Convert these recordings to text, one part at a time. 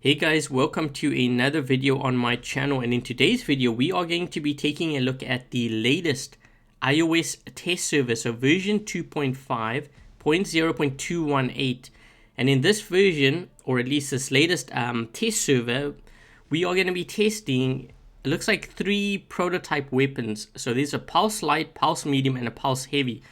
Hey guys, welcome to another video on my channel, and in today's video we are going to be taking a look at the latest iOS test server, so version 2.5.0.218. And in this version, or at least this latest test server, we are going to be testing, it looks like 3 prototype weapons. So there's a pulse light, pulse medium, and a pulse heavy.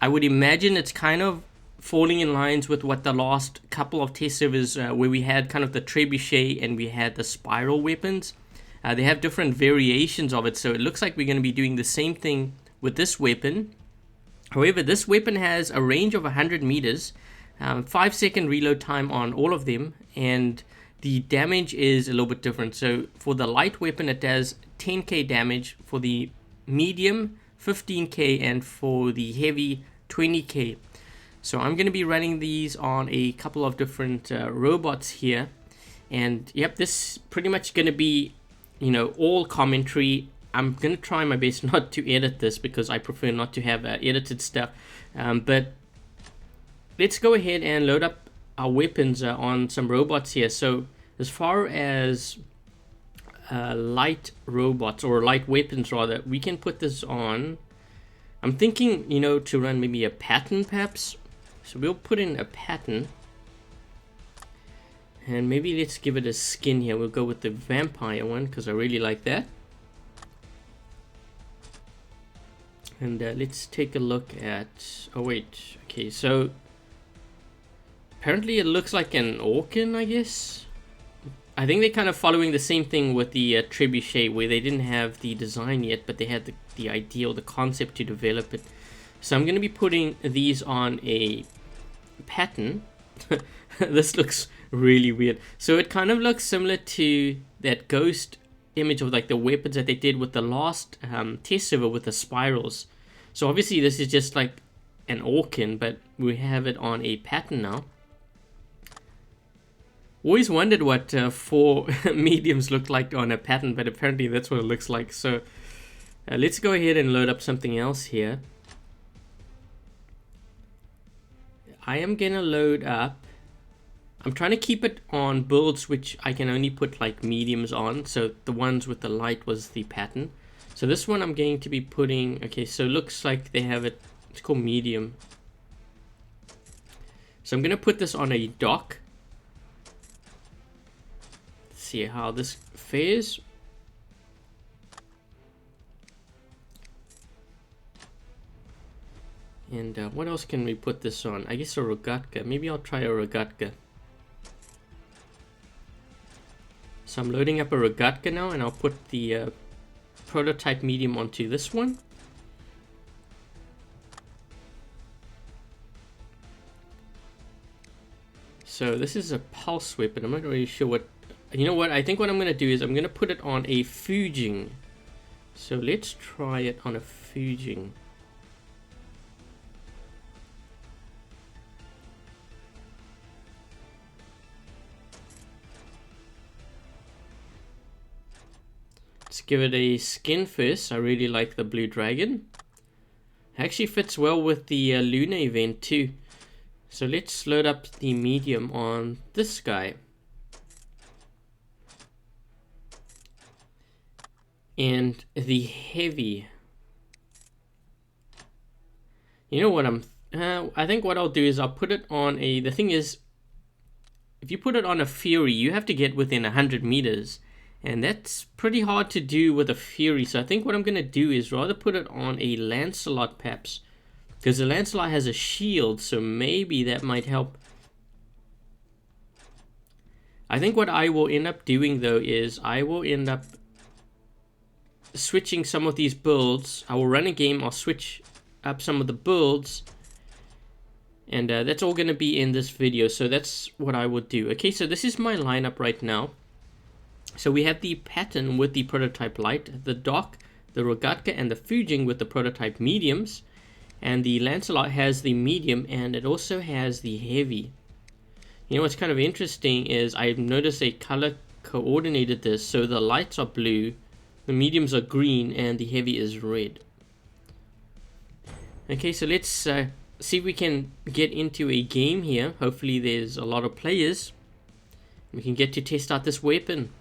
I would imagine it's kind of falling in lines with what the last couple of test servers where we had kind of the trebuchet and we had the spiral weapons. They have different variations of it, so it looks like we're going to be doing the same thing with this weapon. However, this weapon has a range of 100 meters, 5-second reload time on all of them, and the damage is a little bit different. So for the light weapon it does 10k damage, for the medium 15k, and for the heavy 20k. So I'm going to be running these on a couple of different robots here, and yep, this is pretty much going to be, all commentary. I'm going to try my best not to edit this because I prefer not to have edited stuff, but let's go ahead and load up our weapons on some robots here. So as far as light robots, or light weapons rather, we can put this on. I'm thinking, to run maybe a pattern perhaps. So we'll put in a pattern, and maybe let's give it a skin here. We'll go with the vampire one because I really like that. And let's take a look at, oh wait, okay, so apparently it looks like an Orkin, I guess. I think they're kind of following the same thing with the trebuchet, where they didn't have the design yet, but they had the idea or the concept to develop it. So I'm going to be putting these on a pattern. This looks really weird. So it kind of looks similar to that ghost image of like the weapons that they did with the last test server with the spirals. So obviously this is just like an Orkin, but we have it on a pattern now. Always wondered what 4 mediums look like on a pattern, but apparently that's what it looks like. So let's go ahead and load up something else here. I am gonna load up, I'm trying to keep it on builds which I can only put like mediums on, so the ones with the light was the pattern. So this one I'm going to be putting, okay, so it looks like they have it, it's called medium. So I'm gonna put this on a dock. Let's see how this fares. And what else can we put this on? I guess a Rogatka. Maybe I'll try a Rogatka. So I'm loading up a Rogatka now, and I'll put the prototype medium onto this one. So this is a pulse weapon. I'm not really sure what... You know what? I think what I'm going to do is I'm going to put it on a fuging. So let's try it on a fuging. Let's give it a skin first. I really like the blue dragon. It actually fits well with the Luna event too. So let's load up the medium on this guy. And the heavy. You know what I think what I'll do is I'll put it on a, the thing is, if you put it on a Fury, you have to get within 100 meters. And that's pretty hard to do with a Fury. So I think what I'm going to do is rather put it on a Lancelot perhaps. Because the Lancelot has a shield, so maybe that might help. I think what I will end up doing though is I will end up switching some of these builds. I will run a game, I'll switch up some of the builds. And that's all going to be in this video. So that's what I would do. Okay, so this is my lineup right now. So we have the pattern with the prototype light, the dock, the Rogatka, and the fuging with the prototype mediums. And the Lancelot has the medium, and it also has the heavy. You know what's kind of interesting is I've noticed they color coordinated this. So the lights are blue, the mediums are green, and the heavy is red. Okay, so let's see if we can get into a game here. Hopefully there's a lot of players. We can get to test out this weapon.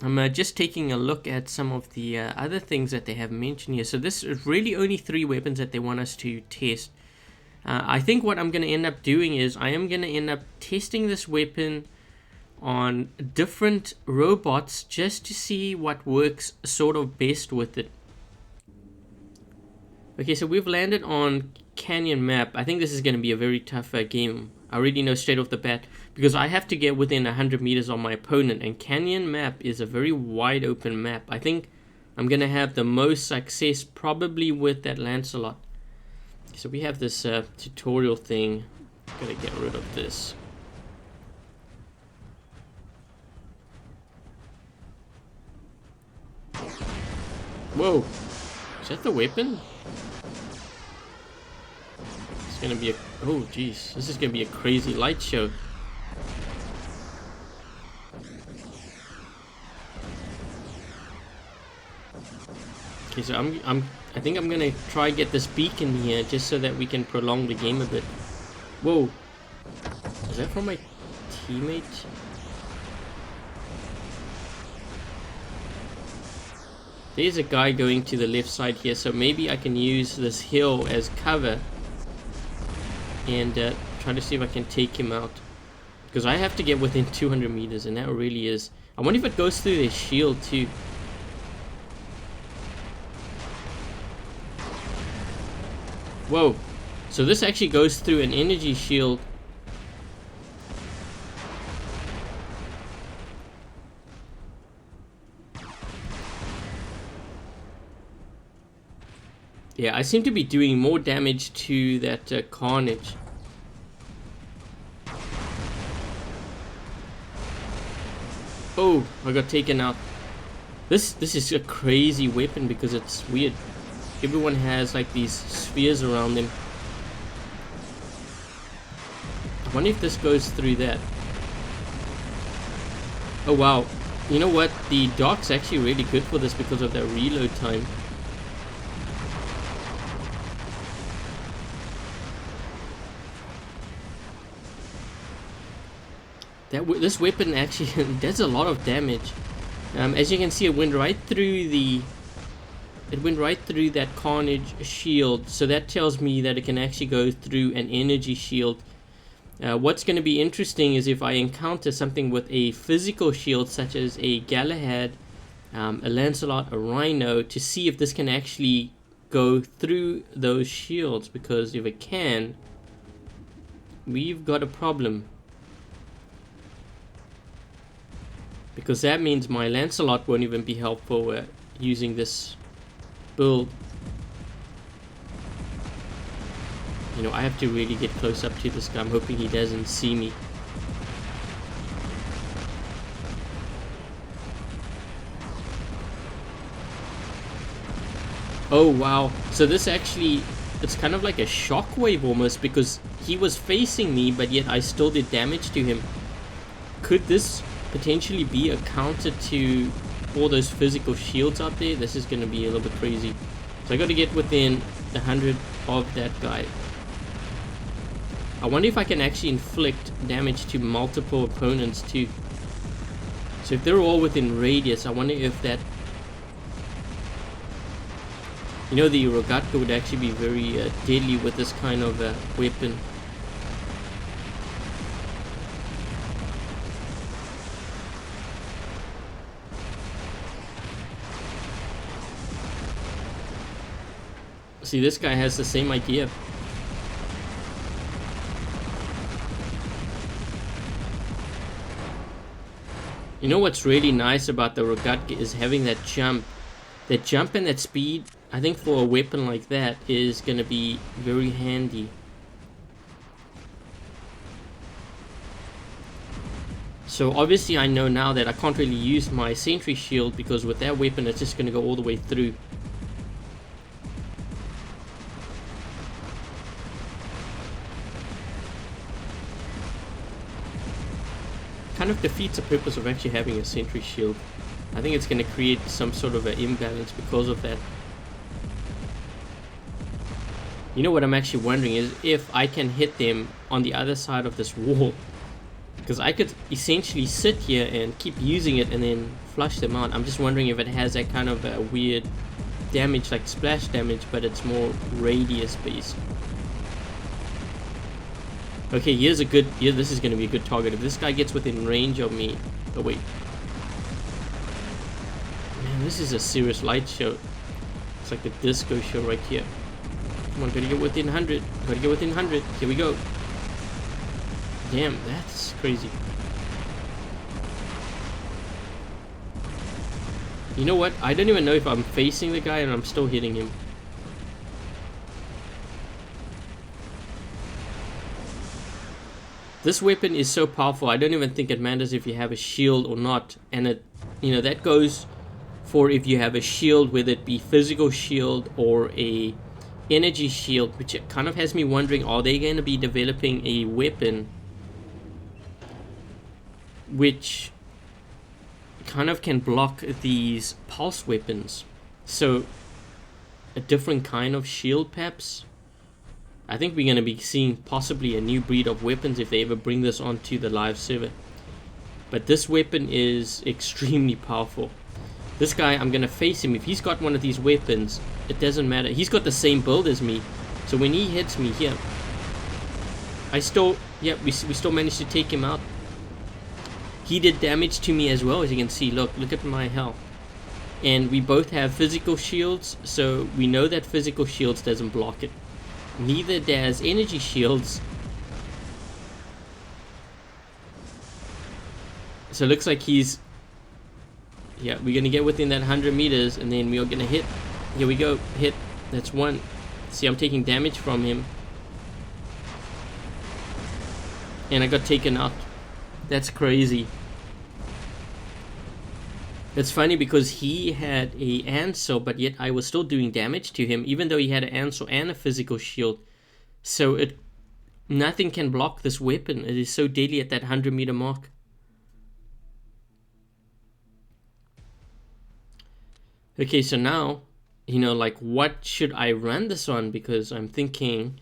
I'm just taking a look at some of the other things that they have mentioned here. So this is really only 3 weapons that they want us to test. I think what I'm going to end up doing is I am going to end up testing this weapon on different robots just to see what works sort of best with it. Okay, so we've landed on Canyon Map. I think this is going to be a very tough game. I already know straight off the bat because I have to get within 100 meters of my opponent, and Canyon Map is a very wide open map. I think I'm going to have the most success probably with that Lancelot. So we have this tutorial thing. Gotta get rid of this. Whoa, is that the weapon? It's gonna be a, oh geez, this is gonna be a crazy light show. Okay, so I think I'm gonna try get this beacon here just so that we can prolong the game a bit. Whoa, is that from my teammate? There's a guy going to the left side here, so maybe I can use this hill as cover and try to see if I can take him out, because I have to get within 200 meters, and that really is. I wonder if it goes through their shield too. Whoa, so this actually goes through an energy shield. Yeah, I seem to be doing more damage to that Carnage. Oh, I got taken out. This is a crazy weapon because it's weird. Everyone has like these spheres around them. I wonder if this goes through that. Oh wow. You know what? The Dark's actually really good for this because of that reload time. This weapon actually does a lot of damage. As you can see, it went right through that Carnage shield, so that tells me that it can actually go through an energy shield. What's going to be interesting is if I encounter something with a physical shield such as a Galahad, a Lancelot, a Rhino, to see if this can actually go through those shields, because if it can, we've got a problem. Because that means my Lancelot won't even be helpful using this build. You know, I have to really get close up to this guy. I'm hoping he doesn't see me. Oh wow, so this actually, it's kind of like a shockwave almost, because he was facing me but yet I still did damage to him. Could this potentially be a counter to all those physical shields out there? This is going to be a little bit crazy. So I got to get within 100 of that guy. I wonder if I can actually inflict damage to multiple opponents too. So if they're all within radius, I wonder if that, you know, the Rogatka would actually be very deadly with this kind of weapon. See, this guy has the same idea. You know what's really nice about the Rogatka is having that jump. That jump and that speed, I think for a weapon like that is going to be very handy. So obviously I know now that I can't really use my sentry shield, because with that weapon it's just going to go all the way through. Kind of defeats the purpose of actually having a sentry shield. I think it's going to create some sort of an imbalance because of that. You know what I'm actually wondering is if I can hit them on the other side of this wall. Because I could essentially sit here and keep using it and then flush them out. I'm just wondering if it has that kind of weird damage, like splash damage, but it's more radius based. Okay, here's a good... Yeah, this is going to be a good target. If this guy gets within range of me... Oh, wait. Man, this is a serious light show. It's like the disco show right here. Come on, gotta get within 100. Gotta get within 100. Here we go. Damn, that's crazy. You know what? I don't even know if I'm facing the guy and I'm still hitting him. This weapon is so powerful, I don't even think it matters if you have a shield or not. And it, you know, that goes for if you have a shield, whether it be physical shield or a energy shield, which it kind of has me wondering, are they going to be developing a weapon which kind of can block these pulse weapons? So a different kind of shield perhaps. I think we're going to be seeing possibly a new breed of weapons if they ever bring this onto the live server. But this weapon is extremely powerful. This guy, I'm going to face him. If he's got one of these weapons, it doesn't matter. He's got the same build as me. So when he hits me here, I still, yeah, we still managed to take him out. He did damage to me as well, as you can see. Look at my health. And we both have physical shields, so we know that physical shields doesn't block it. Neither does energy shields. So it looks like he's... Yeah, we're going to get within that 100 meters, and then we are going to hit. Here we go. Hit. That's one. See, I'm taking damage from him. And I got taken out. That's crazy. It's funny because he had a answer, but yet I was still doing damage to him, even though he had an answer and a physical shield. So nothing can block this weapon. It is so deadly at that 100-meter mark. Okay, so now, you know, like, what should I run this on? Because I'm thinking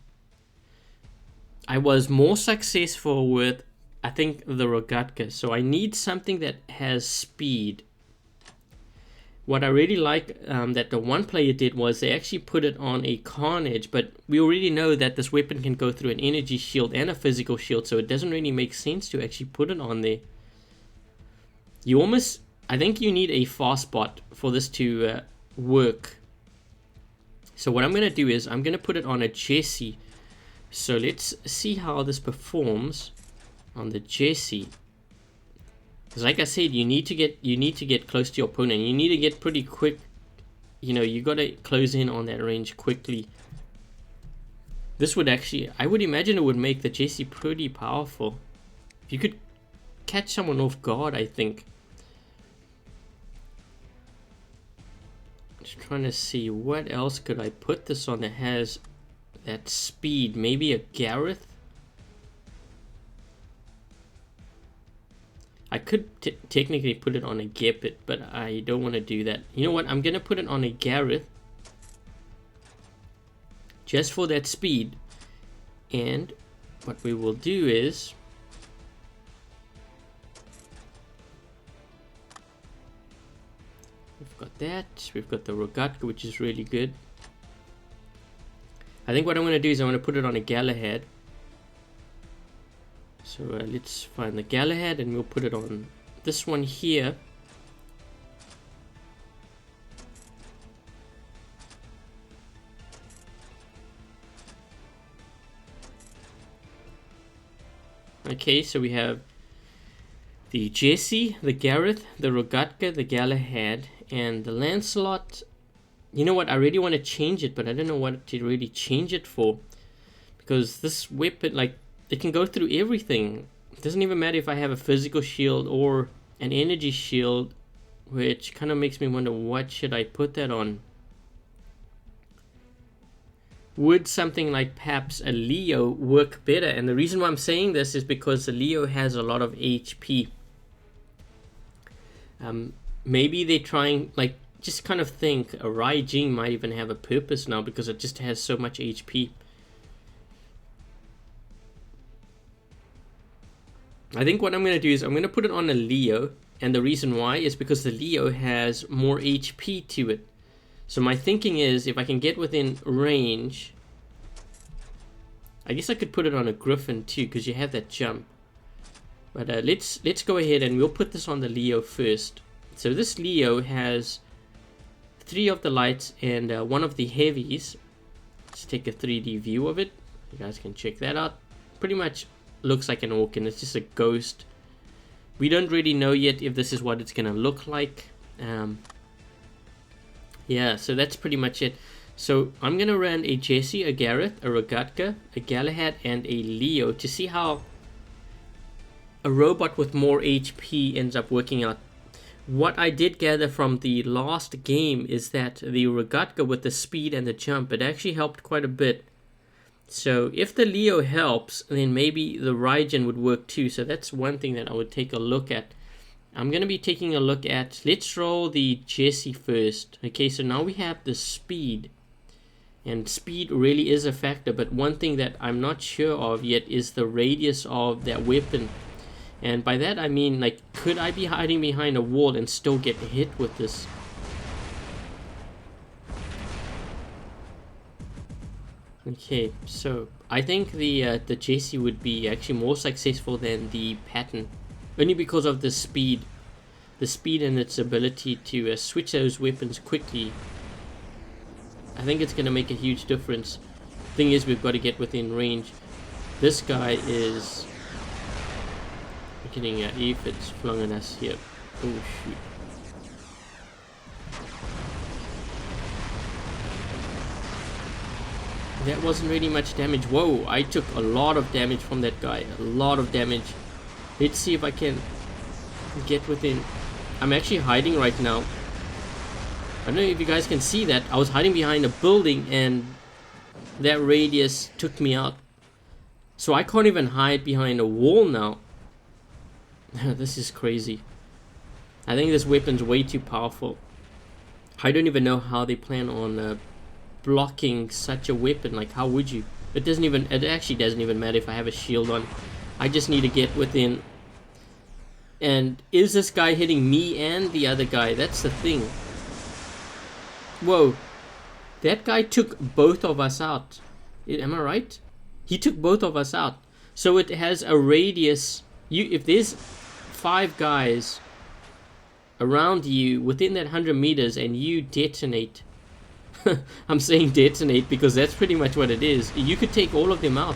I was more successful with, I think, the Rogatka. So I need something that has speed. What I really like that the one player did was they actually put it on a Carnage, but we already know that this weapon can go through an energy shield and a physical shield, so it doesn't really make sense to actually put it on there. You almost... I think you need a fast bot for this to work. So what I'm going to do is I'm going to put it on a Jesse. So let's see how this performs on the Jesse. Because like I said, you need to get close to your opponent. You need to get pretty quick. You know, you got to close in on that range quickly. This would actually, I would imagine it would make the Jesse pretty powerful. If you could catch someone off guard, I think. Just trying to see what else could I put this on that has that speed. Maybe a Gareth. I could technically put it on a Gepard, but I don't want to do that. You know what? I'm gonna put it on a Gareth just for that speed. And what we will do is we've got that. We've got the Rogatka, which is really good. I think what I'm going to do is I'm going to put it on a Galahad. So let's find the Galahad and we'll put it on this one here. Okay, so we have the Jesse, the Gareth, the Rogatka, the Galahad, and the Lancelot. You know what, I really want to change it, but I don't know what to really change it for. Because this weapon, like, it can go through everything. It doesn't even matter if I have a physical shield or an energy shield, which kind of makes me wonder, what should I put that on? Would something like perhaps a Leo work better? And the reason why I'm saying this is because the Leo has a lot of HP. Maybe they're trying, like, just kind of think a Raijin might even have a purpose now because it just has so much HP. I think what I'm going to do is I'm going to put it on a Leo, and the reason why is because the Leo has more HP to it. So my thinking is if I can get within range, I guess I could put it on a Griffin too because you have that jump. But let's go ahead and we'll put this on the Leo first. So this Leo has 3 of the lights and 1 of the heavies. Let's take a 3D view of it. You guys can check that out. Pretty much looks like an orc, and it's just a ghost. We don't really know yet if this is what it's gonna look like. Yeah, so that's pretty much it. So I'm gonna run a Jesse, a Gareth, a Rogatka, a Galahad, and a Leo to see how a robot with more HP ends up working out. What I did gather from the last game is that the Rogatka with the speed and the jump, it actually helped quite a bit. So if the Leo helps, then maybe the Raijin would work too. So that's one thing that I would take a look at. I'm going to be taking a look at, let's roll the Jesse first. Okay, so now we have the speed. And speed really is a factor, but one thing that I'm not sure of yet is the radius of that weapon. And by that I mean, like, could I be hiding behind a wall and still get hit with this? Okay, so I think the Jesse would be actually more successful than the Patton, only because of the speed and its ability to switch those weapons quickly. I think it's going to make a huge difference. Thing is, we've got to get within range. This guy is getting aphids flung at us here. Oh shoot. That wasn't really much damage. Whoa, I took a lot of damage from that guy. A lot of damage. Let's see if I can get within. I'm actually hiding right now. I don't know if you guys can see that. I was hiding behind a building and that radius took me out. So I can't even hide behind a wall now. This is crazy. I think this weapon's way too powerful. I don't even know how they plan on blocking such a weapon. Like, how would you? It actually doesn't even matter if I have a shield on. I just need to get within. And is this guy hitting me and the other guy? That's the thing. Whoa. That guy took both of us out. Am I right? He took both of us out. So it has a radius. If there's 5 guys around you within that 100 meters and you detonate. I'm saying detonate because that's pretty much what it is. You could take all of them out.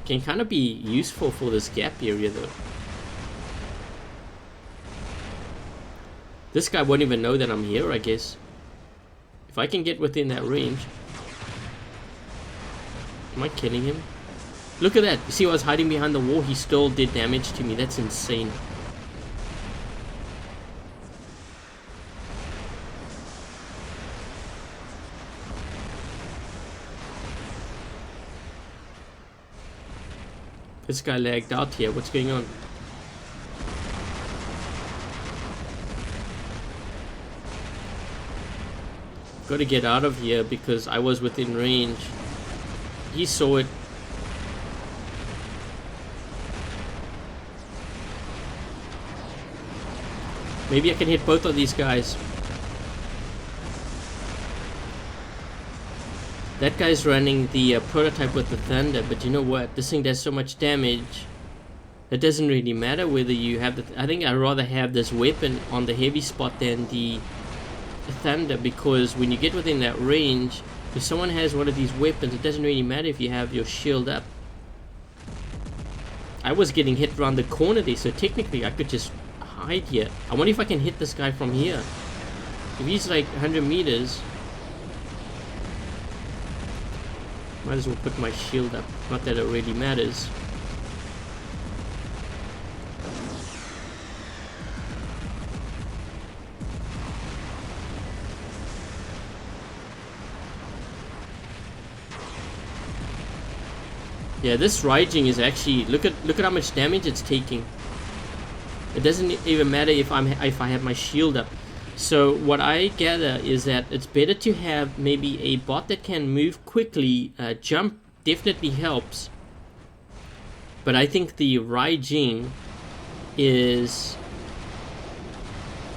Can kind of be useful for this gap area though. This guy won't even know that I'm here, I guess. If I can get within that range. Am I killing him? Look at that. You see, I was hiding behind the wall. He still did damage to me. That's insane. This guy lagged out here. What's going on? Got to get out of here because I was within range. He saw it. Maybe I can hit both of these guys. That guy's running the prototype with the thunder, but you know what? This thing does so much damage. It doesn't really matter whether you have the. I think I'd rather have this weapon on the heavy spot than the thunder, because when you get within that range, if someone has one of these weapons, it doesn't really matter if you have your shield up. I was getting hit around the corner there, so technically I could just hide here. I wonder if I can hit this guy from here. If he's like 100 meters, might as well put my shield up. Not that it really matters. Yeah, this Raijin is actually, look at how much damage it's taking. It doesn't even matter if I have my shield up. So what I gather is that it's better to have maybe a bot that can move quickly. Jump definitely helps, but I think the Raijing is,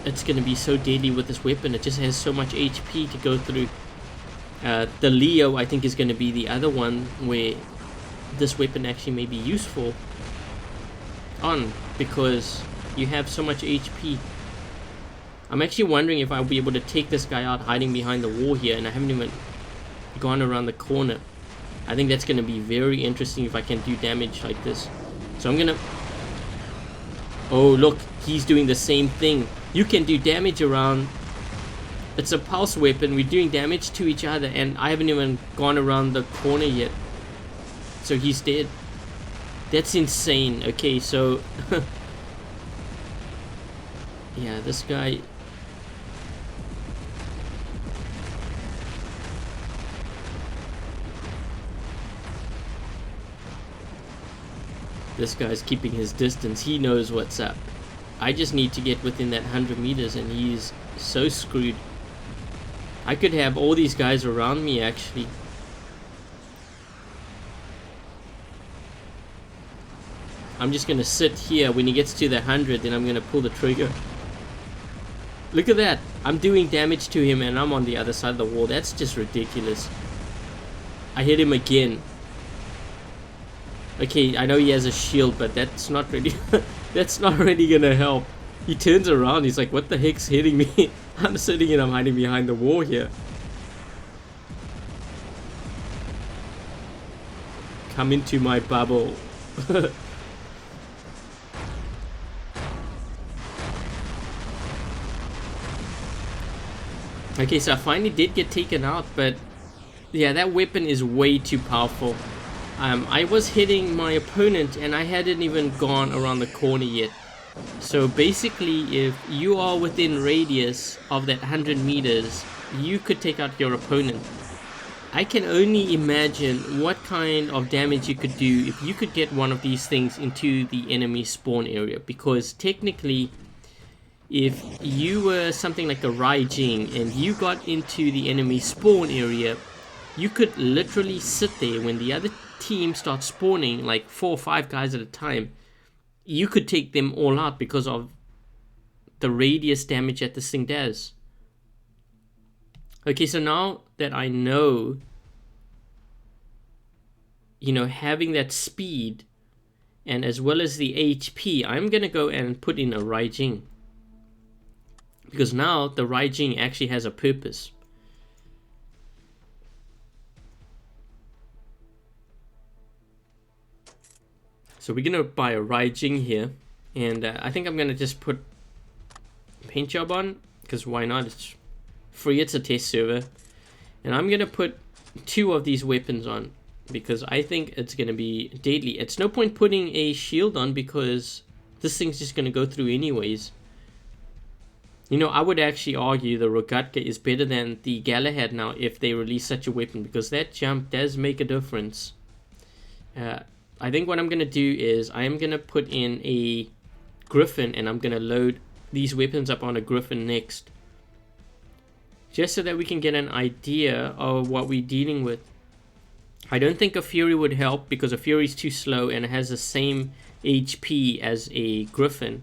it's going to be so deadly with this weapon. It just has so much HP to go through. The Leo, I think, is going to be the other one where this weapon actually may be useful on, because you have so much HP. I'm actually wondering if I'll be able to take this guy out hiding behind the wall here, and I haven't even gone around the corner. I think that's going to be very interesting if I can do damage like this. So I'm going to... Oh, look, he's doing the same thing. You can do damage around... It's a pulse weapon. We're doing damage to each other, and I haven't even gone around the corner yet. So he's dead. That's insane. Okay, so... yeah, this guy... This guy's keeping his distance. He knows what's up. I just need to get within that 100 meters, and he's so screwed. I could have all these guys around me, actually. I'm just going to sit here. When he gets to the 100, then I'm going to pull the trigger. Look at that. I'm doing damage to him, and I'm on the other side of the wall. That's just ridiculous. I hit him again. Okay, I know he has a shield, but that's not really that's not really gonna help. He turns around, he's like, what the heck's hitting me? I'm sitting and I'm hiding behind the wall here. Come into my bubble. Okay, so I finally did get taken out, but yeah, that weapon is way too powerful. I was hitting my opponent and I hadn't even gone around the corner yet. So basically, if you are within radius of that 100 meters, you could take out your opponent. I can only imagine what kind of damage you could do if you could get one of these things into the enemy spawn area. Because technically, if you were something like a Raijing and you got into the enemy spawn area, you could literally sit there when the other team starts spawning like 4 or 5 guys at a time. You could take them all out because of the radius damage that this thing does. Okay, so now that I know, you know, having that speed and as well as the HP, I'm gonna go and put in a Raijing, because now the Raijing actually has a purpose. So we're gonna buy a Raijing here, and I think I'm gonna just put paint job on, because why not? It's free, it's a test server, and I'm gonna put 2 of these weapons on because I think it's gonna be deadly. It's no point putting a shield on because this thing's just gonna go through anyways. You know, I would actually argue the Rogatka is better than the Galahad now if they release such a weapon, because that jump does make a difference. I think what I'm going to do is I am going to put in a Griffin, and I'm going to load these weapons up on a Griffin next, just so that we can get an idea of what we're dealing with. I don't think a Fury would help because a Fury is too slow and it has the same HP as a Griffin.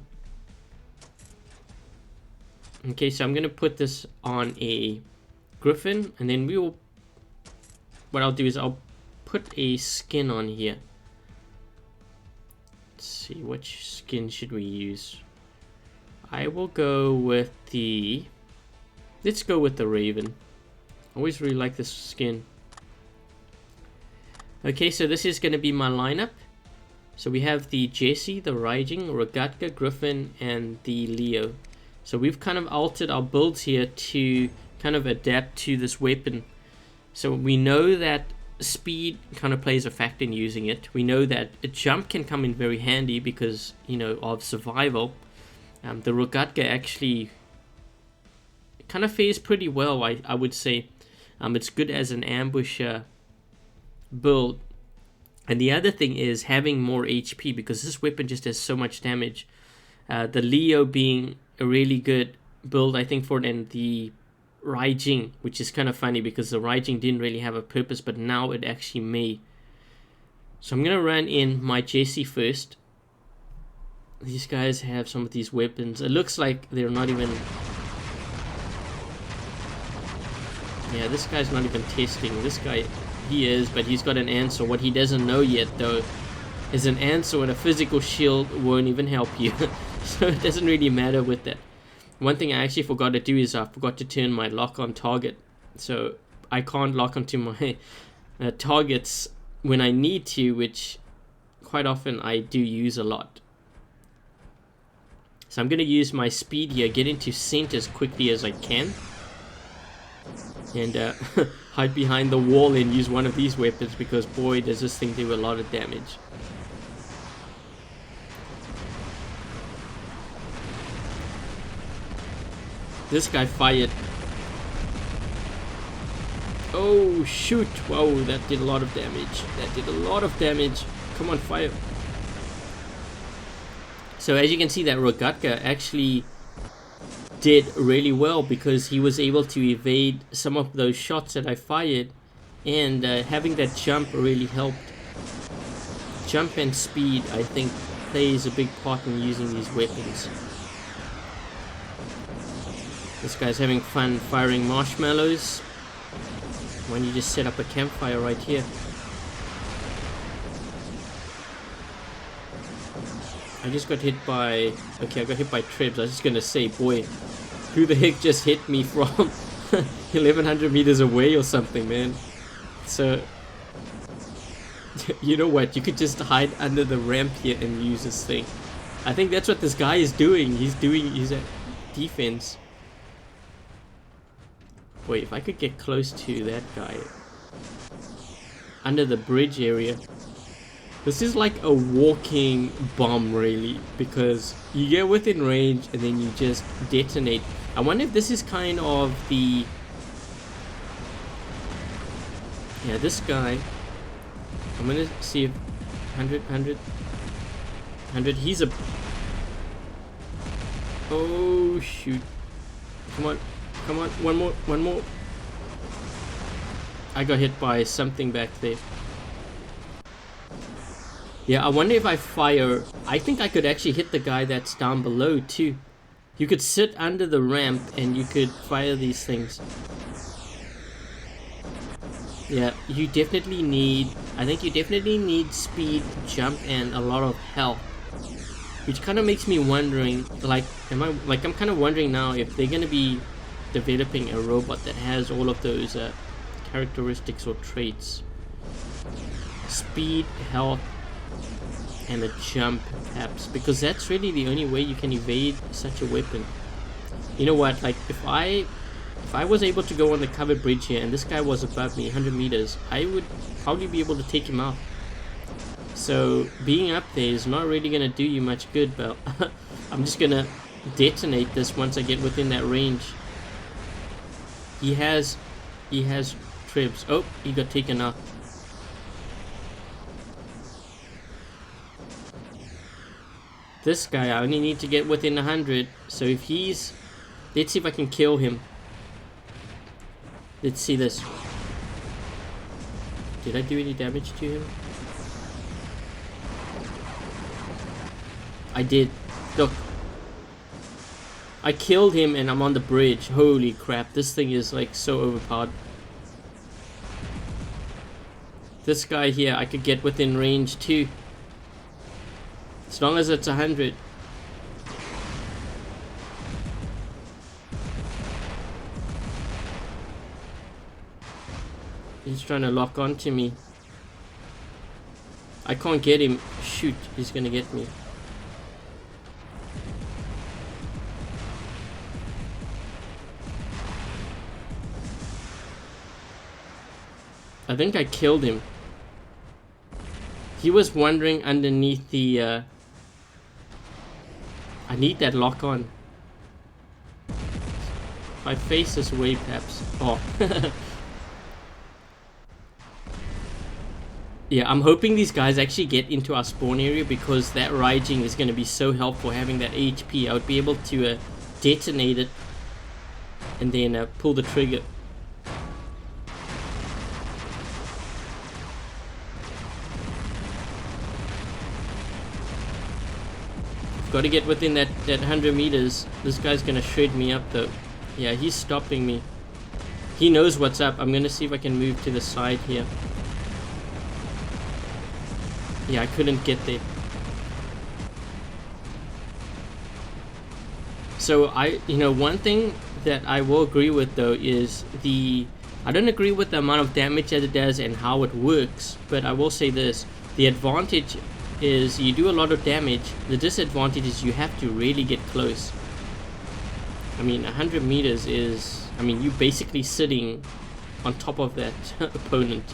Okay, so I'm going to put this on a Griffin, and then what I'll do is I'll put a skin on here. Let's see, which skin should we use? I will go with the... Let's go with the Raven. I always really like this skin. Okay, so this is going to be my lineup. So we have the Jesse, the Raijing, Rogatka, Griffin, and the Leo. So we've kind of altered our builds here to kind of adapt to this weapon. So we know that speed kind of plays a factor in using it. We know that a jump can come in very handy because, you know, of survival. The Rogatka actually kind of fares pretty well, I would say. It's good as an ambusher build. And the other thing is having more HP, because this weapon just does so much damage. The Leo being a really good build, I think, for it, and the Raijing, which is kind of funny because the Raijing didn't really have a purpose, but now it actually may. So I'm going to run in my Jesse first. These guys have some of these weapons. It looks like they're not even... Yeah, this guy's not even testing. This guy, he is, but he's got an answer. What he doesn't know yet, though, is an answer and a physical shield won't even help you. So it doesn't really matter with that. One thing I actually forgot to do is I forgot to turn my lock on target. So I can't lock onto my targets when I need to, which quite often I do use a lot. So I'm going to use my speed here, get into scent as quickly as I can. And hide behind the wall and use one of these weapons, because boy does this thing do a lot of damage. This guy fired. Oh shoot, whoa, that did a lot of damage. That did a lot of damage. Come on, fire. So as you can see, that Rogatka actually did really well because he was able to evade some of those shots that I fired, and having that jump really helped. Jump and speed, I think, plays a big part in using these weapons. This guy's having fun firing marshmallows. Why don't you just set up a campfire right here? I just got hit by... Okay, I got hit by Trebs. I was just gonna say, boy, who the heck just hit me from 1100 meters away or something, man? So, you know what? You could just hide under the ramp here and use this thing. I think that's what this guy is doing. He's at defense. Wait, if I could get close to that guy under the bridge area. This is like a walking bomb, really, because you get within range and then you just detonate. I wonder if this is kind of the... Yeah, this guy. I'm gonna see if 100, he's a... Oh shoot. Come on, come on, one more. I got hit by something back there. Yeah, I wonder if I fire... I think I could actually hit the guy that's down below too. You could sit under the ramp and you could fire these things. Yeah, you definitely need... I think you definitely need speed, jump, and a lot of health. Which kind of makes me wondering, like, I'm kind of wondering now if they're going to be developing a robot that has all of those characteristics or traits. Speed, health, and a jump, perhaps, because that's really the only way you can evade such a weapon. You know what, like, if I was able to go on the covered bridge here and this guy was above me 100 meters, I would probably be able to take him out. So being up there is not really going to do you much good, but I'm just going to detonate this once I get within that range. He has Trebs. Oh, he got taken out. This guy, I only need to get within 100. So if he's... Let's see if I can kill him. Let's see this. Did I do any damage to him? I did. Look. I killed him and I'm on the bridge. Holy crap. This thing is like so overpowered. This guy here, I could get within range too. As long as it's 100. He's trying to lock onto me. I can't get him. Shoot, he's gonna get me. I think I killed him. He was wandering underneath the... I need that lock on. If I face this way, perhaps. Oh. Yeah, I'm hoping these guys actually get into our spawn area, because that Raijing is going to be so helpful, having that HP. I would be able to detonate it and then pull the trigger. Got to get within that 100 meters. This guy's going to shred me up though. Yeah, he's stopping me. He knows what's up. I'm going to see if I can move to the side here. Yeah, I couldn't get there. So one thing that I will agree with though is I don't agree with the amount of damage that it does and how it works, but I will say this: the advantage is you do a lot of damage. The disadvantage is you have to really get close. I mean, 100 meters is, you're basically sitting on top of that opponent.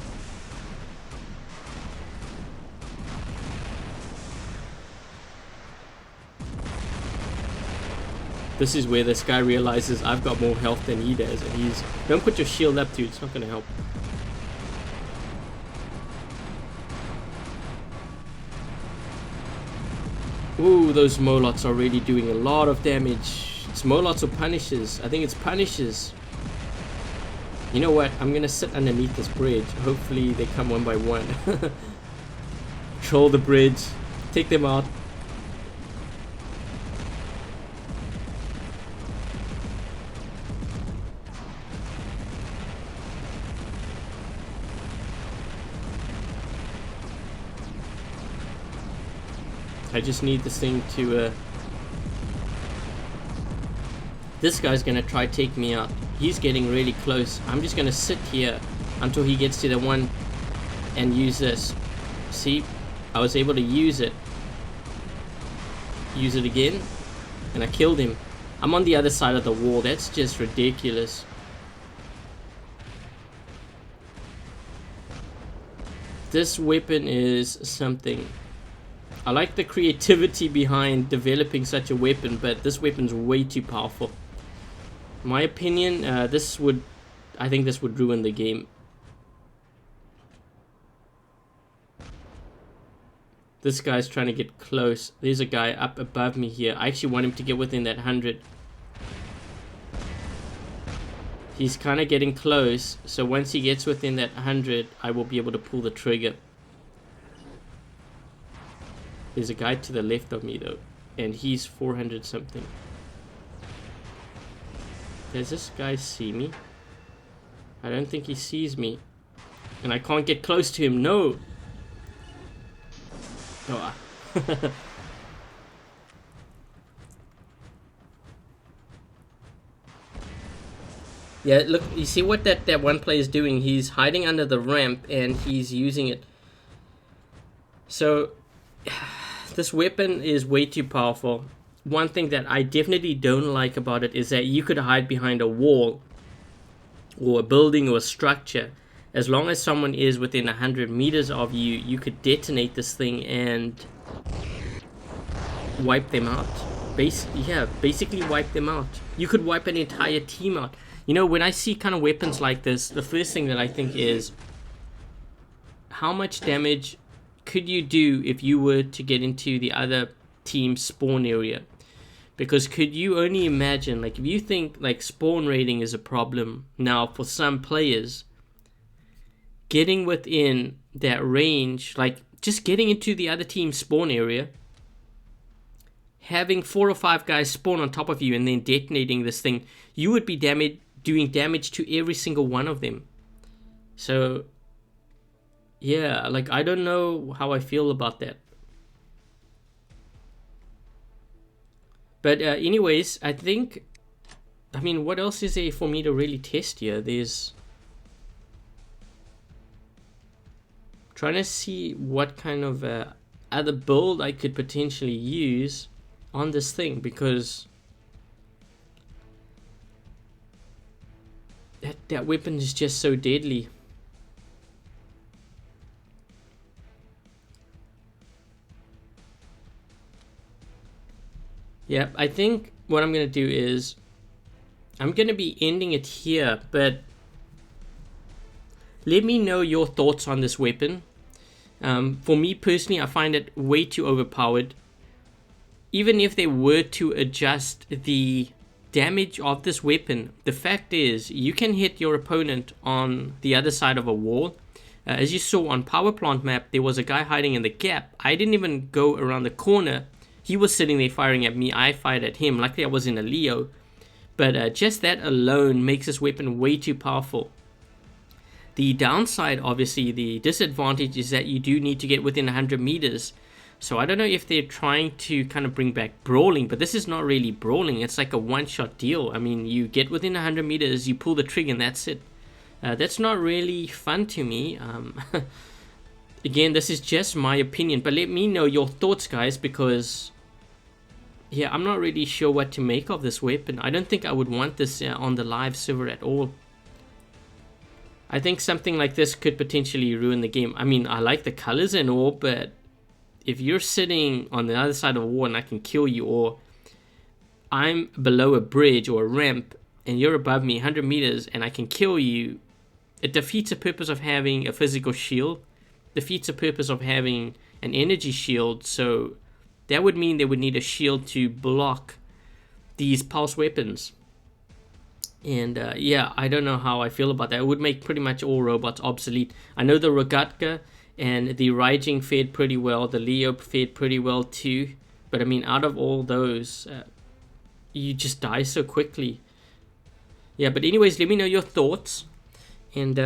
This is where this guy realizes I've got more health than he does, and he's, don't put your shield up, dude, it's not gonna help. Ooh, those Molots are really doing a lot of damage. It's Molots or Punishers. I think it's Punishers. You know what? I'm gonna sit underneath this bridge. Hopefully they come one by one. Control the bridge. Take them out. I just need this thing to this guy's gonna try to take me out. He's getting really close. I'm just gonna sit here until he gets to the one and use this. See, I was able to use it again, and I killed him. I'm on the other side of the wall. That's just ridiculous. This weapon is something. I like the creativity behind developing such a weapon, but this weapon's way too powerful. In my opinion, I think this would ruin the game. This guy's trying to get close. There's a guy up above me here. I actually want him to get within that 100. He's kind of getting close, so once he gets within that 100, I will be able to pull the trigger. There's a guy to the left of me though, and he's 400 something. Does this guy see me? I don't think he sees me. And I can't get close to him, no! Oh. Yeah, look, you see what that one player is doing? He's hiding under the ramp and he's using it. So this weapon is way too powerful. One thing that I definitely don't like about it is that you could hide behind a wall or a building or a structure. As long as someone is within 100 meters of you, you could detonate this thing and wipe them out. Basically wipe them out. You could wipe an entire team out. You know, when I see kind of weapons like this, the first thing that I think is, how much damage could you do if you were to get into the other team's spawn area? Because could you only imagine, like, if you think like spawn raiding is a problem now for some players, getting within that range, like just getting into the other team's spawn area, having 4 or 5 guys spawn on top of you and then detonating this thing, you would be doing damage to every single one of them. So yeah, like, I don't know how I feel about that. But anyways, I think, what else is there for me to really test here? There's trying to see what kind of other build I could potentially use on this thing, because that weapon is just so deadly. Yeah, I think what I'm going to do is I'm going to be ending it here, but let me know your thoughts on this weapon. For me personally, I find it way too overpowered. Even if they were to adjust the damage of this weapon, the fact is you can hit your opponent on the other side of a wall. As you saw on Power Plant map, there was a guy hiding in the gap. I didn't even go around the corner. He was sitting there firing at me. I fired at him. Luckily I was in a Leo. But just that alone makes this weapon way too powerful. The downside, obviously, the disadvantage is that you do need to get within 100 meters. So I don't know if they're trying to kind of bring back brawling, but this is not really brawling. It's like a one-shot deal. I mean, you get within 100 meters, you pull the trigger, and that's it. That's not really fun to me. Again, this is just my opinion, but let me know your thoughts, guys, because yeah, I'm not really sure what to make of this weapon. I don't think I would want this on the live server at all. I think something like this could potentially ruin the game. I mean, I like the colors and all, but if you're sitting on the other side of a wall and I can kill you, or I'm below a bridge or a ramp and you're above me 100 meters and I can kill you, it defeats the purpose of having a physical shield, defeats the purpose of having an energy shield. So that would mean they would need a shield to block these pulse weapons. And yeah, I don't know how I feel about that. It would make pretty much all robots obsolete. I know the Rogatka and the Raijing fared pretty well. The Leo fared pretty well too. But I mean, out of all those, you just die so quickly. Yeah, but anyways, let me know your thoughts. And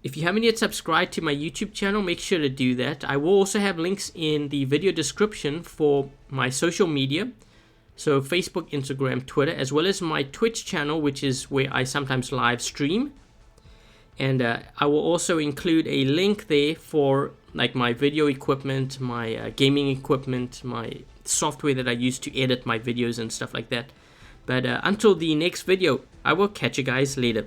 if you haven't yet subscribed to my YouTube channel, make sure to do that. I will also have links in the video description for my social media. So Facebook, Instagram, Twitter, as well as my Twitch channel, which is where I sometimes live stream. And I will also include a link there for like my video equipment, my gaming equipment, my software that I use to edit my videos and stuff like that. But until the next video, I will catch you guys later.